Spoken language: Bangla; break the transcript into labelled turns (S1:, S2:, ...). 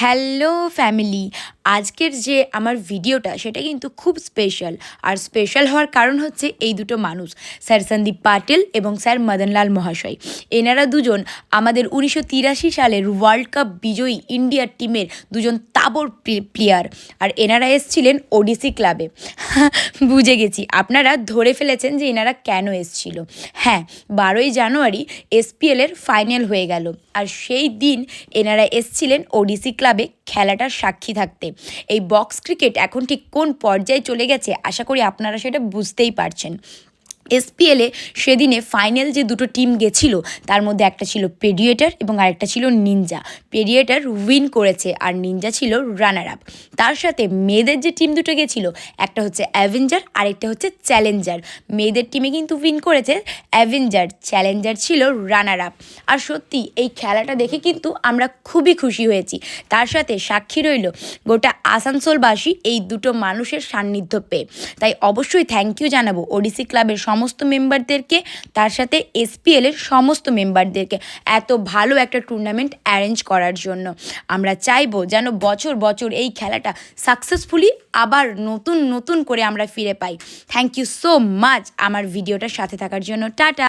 S1: হ্যালো ফ্যামিলি, আজকের যে আমার ভিডিওটা সেটা কিন্তু খুব স্পেশাল। আর স্পেশাল হওয়ার কারণ হচ্ছে এই দুটো মানুষ, স্যার সন্দীপ পাটিল এবং স্যার মদনলাল মহাশয়। এনারা দুজন আমাদের 1983 সালের ওয়ার্ল্ড কাপ বিজয়ী ইন্ডিয়ার টিমের দুজন তাবড় প্লেয়ার। আর এনারা এসছিলেন ওডিসি ক্লাবে। বুঝে গেছি, আপনারা ধরে ফেলেছেন যে এনারা কেন এসছিল। হ্যাঁ, 12ই জানুয়ারি এসপিএলের ফাইনাল হয়ে গেল, আর সেই দিন এনারা এসছিলেন ওডিসি ক্লাবে খেলাটার সাক্ষী থাকতে। এই বক্স ক্রিকেট এখন ঠিক কোন পর্যায়ে চলে গেছে আশা করি আপনারা সেটা বুঝতেই পারছেন। এসপিএলে সেদিনে ফাইনাল যে দুটো টিম গেছিলো তার মধ্যে একটা ছিল পেডিয়েটার এবং আরেকটা ছিল নিনজা। পেডিয়েটার উইন করেছে আর নিনজা ছিল রানার আপ। তার সাথে মেয়েদের যে টিম দুটো গেছিলো, একটা হচ্ছে অ্যাভেঞ্জার আর একটা হচ্ছে চ্যালেঞ্জার। মেয়েদের টিমে কিন্তু উইন করেছে অ্যাভেঞ্জার, চ্যালেঞ্জার ছিল রানার আপ। আর সত্যি এই খেলাটা দেখে কিন্তু আমরা খুবই খুশি হয়েছি। তার সাথে সাক্ষী রইল গোটা আসানসোলবাসী এই দুটো মানুষের সান্নিধ্য পেয়ে। তাই অবশ্যই থ্যাংক ইউ জানাবো ওডিসি ক্লাবের সমস্ত মেম্বারদেরকে, তার সাথে এসপিএলের সমস্ত মেম্বারদেরকে এত ভালো একটা টুর্নামেন্ট অ্যারেঞ্জ করার জন্য। আমরা চাইবো যেন বছর বছর এই খেলাটা সাকসেসফুলি আবার নতুন নতুন করে আমরা ফিরে পাই। থ্যাংক ইউ সো মাচ আমার ভিডিওটার সাথে থাকার জন্য। টাটা।